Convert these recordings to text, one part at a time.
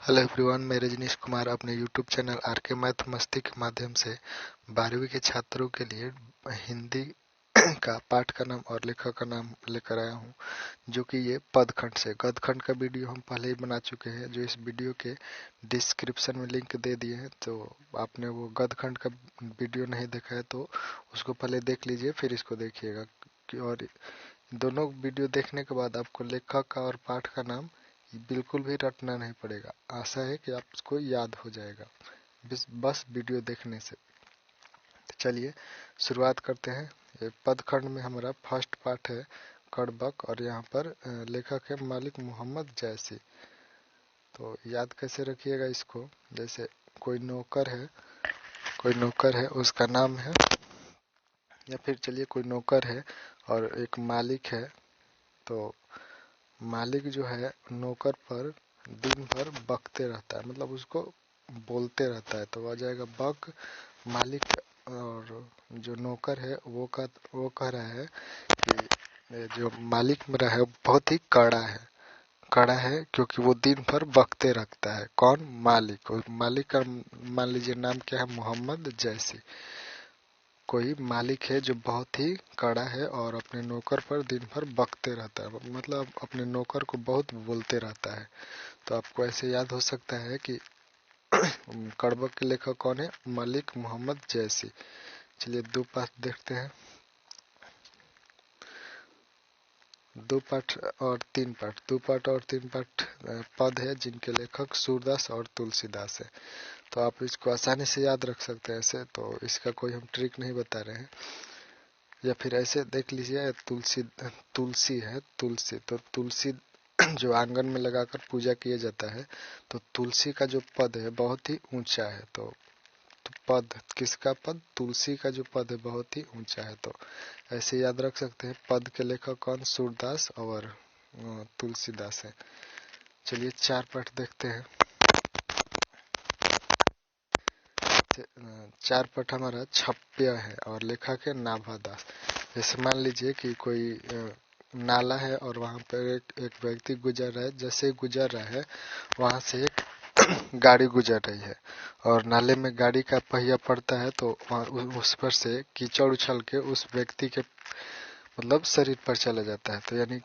Hello everyone, मैं रजनीश कुमार अपने YouTube channel R K math मस्ती के माध्यम से 12वीं के छात्रों के लिए हिंदी का पाठ का नाम और लेखक का नाम लेकर आया हूं, जो कि ये पदखंड से गदखंड का वीडियो हम पहले ही बना चुके हैं, जो इस वीडियो के डिस्क्रिप्शन में लिंक दे दिए हैं। तो आपने वो गदखंड का वीडियो नहीं देखा है तो उसको पहले देख लीजिए, फिर इसको देखिएगा। और दोनों वीडियो देखने के बाद आपको लेखक का और पाठ का नाम बिल्कुल भी रटना नहीं पड़ेगा। आशा है कि आपको याद हो जाएगा बस वीडियो देखने से। तो चलिए शुरुआत करते हैं। ये पदखंड में हमारा फर्स्ट पार्ट है कड़बक, और यहाँ पर लेखक है मालिक मोहम्मद जैसी। तो याद कैसे रखिएगा इसको, जैसे कोई नौकर है उसका नाम है, या फिर चलिए कोई नौकर है और एक मालिक है। तो मालिक जो है नौकर पर दिन भर बकते रहता है, मतलब उसको बोलते रहता है, तो आ जाएगा बक। मालिक और जो नौकर है वो कह रहा है कि जो मालिक मेरा है बहुत ही कड़ा है क्योंकि वो दिन भर बकते रखता है। कौन? मालिक। और मालिक का मान लीजिए नाम क्या है? मोहम्मद जैसी। कोई मालिक है जो बहुत ही कड़ा है और अपने नौकर पर दिन भर बकते रहता है, मतलब अपने नौकर को बहुत बोलते रहता है। तो आपको ऐसे याद हो सकता है कि कड़बक के लेखक कौन है? मलिक मोहम्मद जैसी। चलिए दो पाठ देखते हैं। दो पाठ और तीन पाठ पद है जिनके लेखक सूरदास और तुलसीदास है। तो आप इसको आसानी से याद रख सकते हैं ऐसे, तो इसका कोई हम ट्रिक नहीं बता रहे हैं। या फिर ऐसे देख लीजिए, तुलसी है, तो तुलसी जो आंगन में लगाकर पूजा किया जाता है, तो तुलसी का जो पद है बहुत ही ऊंचा है। तो पद किसका? पद तुलसी का जो पद है बहुत ही ऊंचा है। तो ऐसे याद रख सकते हैं। पद के लेखक कौन? सूरदास और तुलसीदास है। चलिए चार पाठ देखते हैं। चार पाठ हमारा छप्य है और लेखक है नाभादास। जैसे मान लीजिए कि कोई नाला है और वहां पर एक व्यक्ति गुजर रहा है। जैसे गुजर रहा है वहां से एक गाड़ी गुजर रही है और नाले में गाड़ी का पहिया पड़ता है, तो उस पर से कीचड़ उछल के उस व्यक्ति के मतलब शरीर पर चला जाता है। तो यानी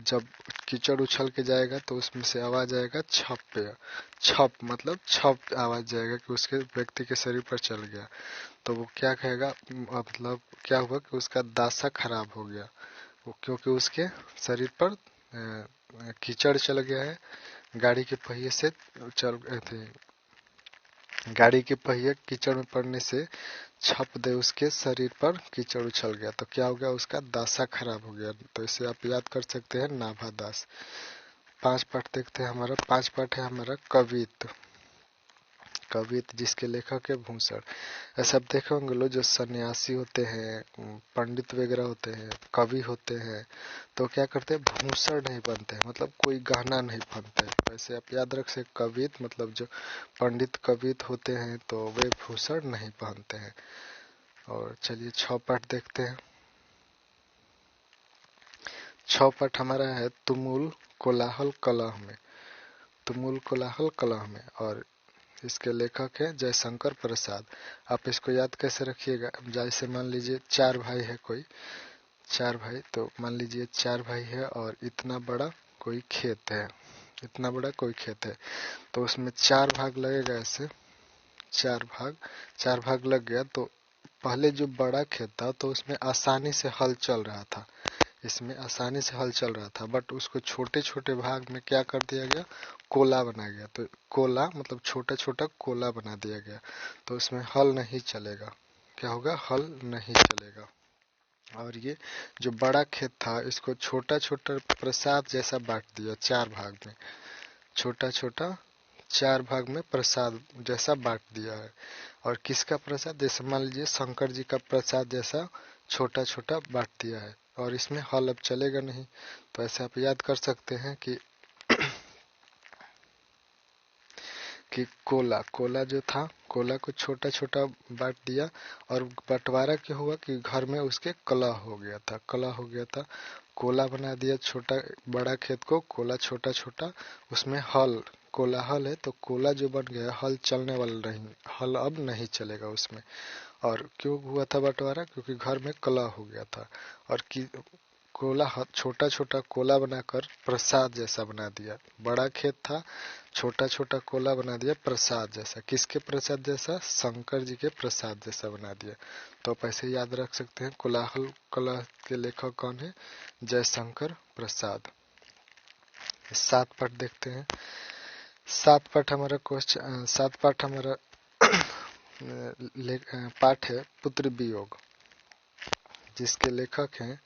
जब कीचड़ उछल के जाएगा तो उसमें से आवाज आएगा छप्य। छप मतलब छप आवाज जाएगा कि उसके व्यक्ति के शरीर पर चल गया। तो वो क्या कहेगा? मतलब क्या हुआ कि उसका दासा खराब हो गया, वो क्योंकि उसके शरीर पर कीचड़ चल गया है। गाड़ी के पहिए से चल थे गाड़ी के पहिए कीचड़ में पड़ने से छप दे उसके शरीर पर कीचड़ उछल गया। तो क्या हो गया? उसका दासा खराब हो गया। तो इसे आप याद कर सकते हैं नाभादास। पांच पाठ देखते हैं। हमारा पांच पाठ है हमारा कवित जिसके लेखक है भूषण। ऐसे आप देखे होंगे लोग जो सन्यासी होते हैं, पंडित वगैरह होते हैं, कवि होते हैं, तो क्या करते हैं? भूषण नहीं बनते हैं, मतलब कोई गहना नहीं पहनते हैं। ऐसे आप याद रख सकते कवित मतलब जो पंडित कवित होते हैं तो वे भूषण नहीं पहनते हैं। और चलिए छह पाठ देखते हैं। छह पाठ हमारा है तुमुल कोलाहल कलह में, और इसके लेखक है जयशंकर प्रसाद। आप इसको याद कैसे रखिएगा? जैसे मान लीजिए चार भाई है कोई, चार भाई, तो मान लीजिए चार भाई है और इतना बड़ा कोई खेत है, तो उसमें चार भाग लगेगा। ऐसे चार भाग लग गया, तो पहले जो बड़ा खेत था तो उसमें आसानी से हल चल रहा था, इसमें आसानी से हल चल रहा था, बट उसको छोटे छोटे भाग में क्या कर दिया गया? कोला बना गया। तो कोला मतलब छोटा छोटा कोला बना दिया गया, तो उसमें हल नहीं चलेगा। क्या होगा? हल नहीं चलेगा। और ये जो बड़ा खेत था इसको छोटा छोटा प्रसाद जैसा बांट दिया चार भाग में, छोटा छोटा चार भाग में प्रसाद जैसा बांट दिया है। और किसका प्रसाद? जैसे मान लीजिए शंकर जी का प्रसाद जैसा छोटा छोटा बांट दिया है, और इसमें हल अब चलेगा नहीं। तो ऐसे आप याद कर सकते हैं कि कोला जो था, कोला को छोटा छोटा बांट दिया, और बंटवारा क्या हुआ कि घर में उसके कलह हो गया था। कोला बना दिया छोटा, बड़ा खेत को कोला छोटा छोटा, उसमें हल कोलाहल है, तो कोला जो बन गया हल चलने वाला नहीं, हल अब नहीं चलेगा उसमें। और क्यों हुआ था बंटवारा? क्योंकि घर में कलह हो गया था और कोला छोटा छोटा कोला बनाकर प्रसाद जैसा बना दिया। बड़ा खेत था, छोटा छोटा कोला बना दिया प्रसाद जैसा। किसके प्रसाद जैसा? शंकर जी के प्रसाद जैसा बना दिया। तो आप ऐसे याद रख सकते हैं। कोलाहल कला के लेखक कौन है? जयशंकर प्रसाद। 7 पाठ देखते हैं। 7 पाठ हमारा क्वेश्चन 7 पाठ हमारा पाठ है पुत्र वियोग, जिसके लेखक हैं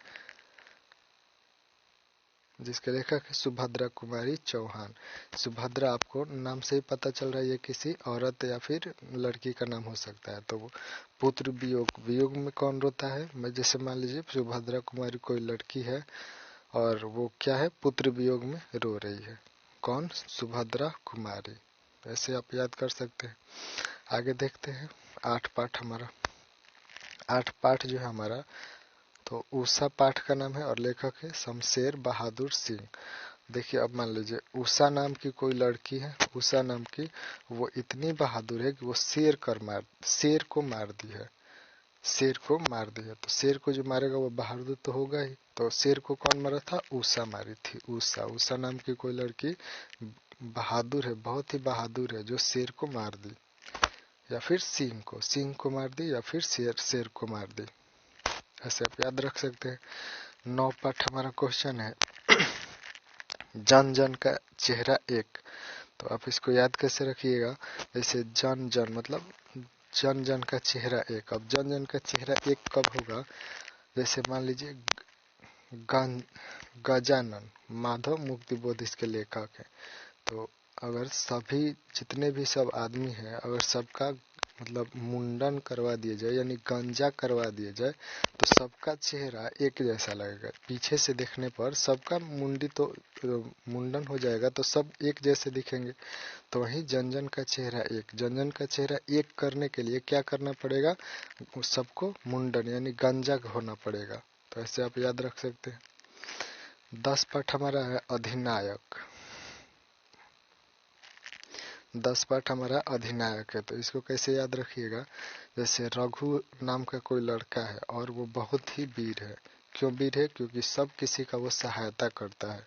सुभद्रा कुमारी चौहान। सुभद्रा आपको नाम से ही पता चल रहा है ये किसी औरत या फिर लड़की का नाम हो सकता है। तो पुत्र वियोग, वियोग में कौन रोता है? मैं जैसे मान लीजिए सुभद्रा कुमारी कोई लड़की है और वो क्या है? पुत्र वियोग में रो रही है। कौन? सुभद्रा कुमारी। ऐसे आप याद कर सकते हैं। आगे देखते हैं 8 पाठ हमारा। 8 पाठ जो है हमारा, तो उषा पाठ का नाम है और लेखक है शमशेर बहादुर सिंह। देखिए अब मान लीजिए उषा नाम की कोई लड़की है, उषा नाम की, वो इतनी बहादुर है कि वो शेर को मार दी है। शेर को मार दी है, तो शेर को जो मारेगा वो बहादुर तो होगा ही। तो शेर को कौन मारा था? उषा मारी थी। उषा नाम की कोई लड़की बहादुर है, बहुत ही बहादुर है, जो शेर को मार दी, या फिर सिंह को मार दी, या फिर शेर को मार दी। ऐसे आप याद रख सकते हैं। 9 पाठ हमारा क्वेश्चन है जन जन का चेहरा एक। तो आप इसको याद कैसे रखिएगा? जैसे जन जन मतलब जन जन का चेहरा एक। अब जन जन का चेहरा एक कब होगा? जैसे मान लीजिए गजानन माधव मुक्तिबोध इसके लेखक हैं। तो अगर सभी जितने भी सब आदमी हैं, अगर सबका मतलब मुंडन करवा दिया जाए, यानी गंजा करवा दिया जाए, तो सबका चेहरा एक जैसा लगेगा। पीछे से देखने पर सबका मुंडन हो जाएगा तो सब एक जैसे दिखेंगे। तो वही जन जन का चेहरा एक। जन जन का चेहरा एक करने के लिए क्या करना पड़ेगा? सबको मुंडन यानी गंजा होना पड़ेगा। तो ऐसे आप याद रख सकते हैं। 10 पाठ हमारा है अधिनायक। 10 पाठ हमारा अधिनायक है। तो इसको कैसे याद रखिएगा? जैसे रघु नाम का कोई लड़का है और वो बहुत ही वीर है। क्यों वीर है? क्योंकि सब किसी का वो सहायता करता है।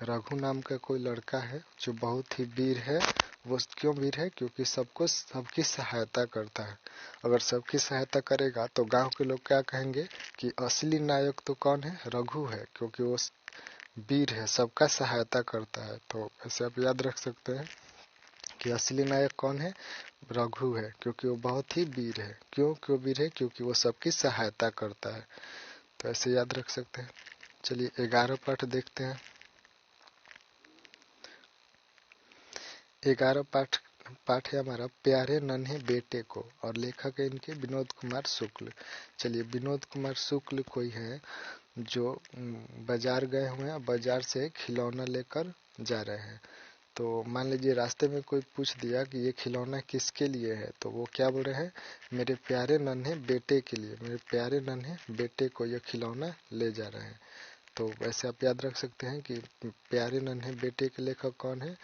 रघु नाम का कोई लड़का है जो बहुत ही वीर है। वो क्यों वीर है? क्योंकि सबकी सहायता करता है। अगर सबकी सहायता करेगा तो गांव के लोग क्या कहेंगे कि असली नायक तो कौन है? रघु है, क्योंकि वो वीर है, सबका सहायता करता है। तो ऐसे आप याद रख सकते हैं कि असली नायक कौन है? रघु है, क्योंकि वो बहुत ही वीर है। क्यों वीर है? क्योंकि वो सबकी सहायता करता है। तो ऐसे याद रख सकते हैं। चलिए 11 पाठ देखते हैं। 11 पाठ है हमारा प्यारे नन्हे बेटे को, और लेखक है इनके विनोद कुमार शुक्ल। चलिए विनोद कुमार शुक्ल कोई है जो बाजार गए हुए हैं, बाजार से खिलौना लेकर जा रहे हैं। तो मान लीजिए रास्ते में कोई पूछ दिया कि ये खिलौना किसके लिए है, तो वो क्या बोल रहे हैं? मेरे प्यारे नन्हे बेटे के लिए, मेरे प्यारे नन्हे बेटे को ये खिलौना ले जा रहे हैं। तो वैसे आप याद रख सकते हैं कि प्यारे नन्हे बेटे के लेखक कौन है?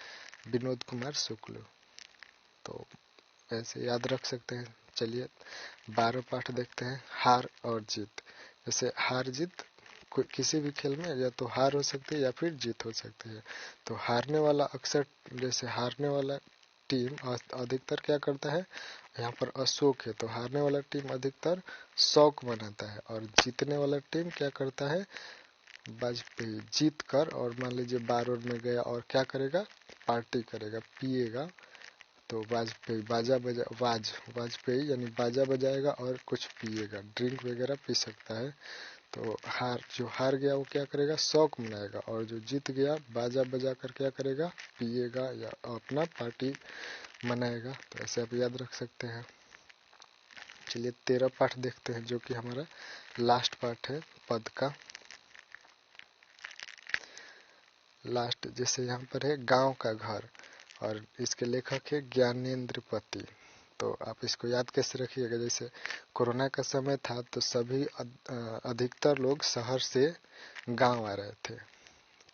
विनोद कुमार शुक्ल। तो ऐसे याद रख सकते हैं। चलिए 12 पाठ देखते हैं हार और जीत। जैसे हार जीत किसी भी खेल में या तो हार हो सकती है या फिर जीत हो सकती है। तो हारने वाला अक्सर, जैसे हारने वाला टीम अधिकतर क्या करता है? यहाँ पर अशोक है, तो हारने वाला टीम अधिकतर शौक मनाता है, और जीतने वाला टीम क्या करता है? वाजपेयी जीत कर, और मान लीजिए बार में गया और क्या करेगा? पार्टी करेगा, पिएगा। तो वाजपेयी यानी बाजा बजाएगा और कुछ पिएगा, ड्रिंक वगैरह पी सकता है। तो जो हार गया वो क्या करेगा? शौक मनाएगा, और जो जीत गया बाजा बजा कर क्या करेगा? पिएगा या अपना पार्टी मनाएगा। तो ऐसे आप याद रख सकते हैं। चलिए 13 पाठ देखते हैं, जो कि हमारा लास्ट पाठ है पद का लास्ट। जैसे यहाँ पर है गांव का घर, और इसके लेखक है ज्ञानेंद्र पति। तो आप इसको याद कैसे रखिएगा? जैसे कोरोना का समय था तो सभी अधिकतर लोग शहर से गांव आ रहे थे।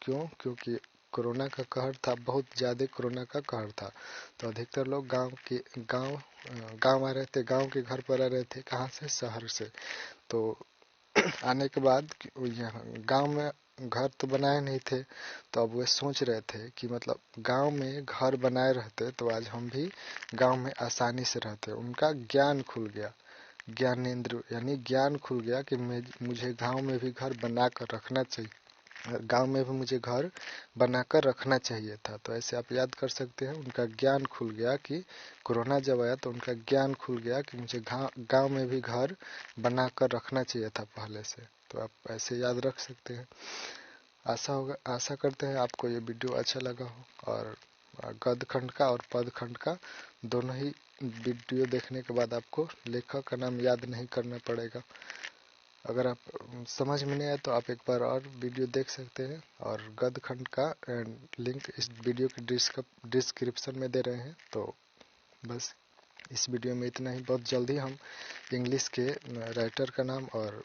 क्योंकि कोरोना का कहर था, बहुत ज़्यादा कोरोना का कहर था। तो अधिकतर लोग गांव आ रहे थे, गांव के घर पर आ रहे थे। कहाँ से? शहर से। तो आने के बाद यहाँ गांव में घर तो बनाए नहीं थे, तो अब वे सोच रहे थे कि मतलब गांव में घर बनाए रहते तो आज हम भी गांव में आसानी से रहते। उनका ज्ञान खुल गया, ज्ञानेंद्र यानी ज्ञान खुल गया कि मुझे गांव में भी घर बना कर रखना चाहिए, गांव में भी मुझे घर बनाकर रखना चाहिए था। तो ऐसे आप याद कर सकते हैं, उनका ज्ञान खुल गया कि कोरोना जब आया तो उनका ज्ञान खुल गया कि मुझे गांव में भी घर बनाकर रखना चाहिए था पहले से। तो आप ऐसे याद रख सकते हैं। आशा करते हैं आपको ये वीडियो अच्छा लगा हो, और गद्य खंड का और पद खंड का दोनों ही वीडियो देखने के बाद आपको लेखक का नाम याद नहीं करना पड़ेगा। अगर आप समझ में नहीं आए तो आप एक बार और वीडियो देख सकते हैं, और गद्य खंड का लिंक इस वीडियो के डिस्क्रिप्शन में दे रहे हैं। तो बस इस वीडियो में इतना ही। बहुत जल्दी हम इंग्लिश के राइटर का नाम और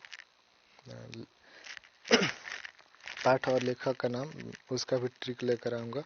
पाठ और लेखक का नाम, उसका भी ट्रिक लेकर आऊँगा।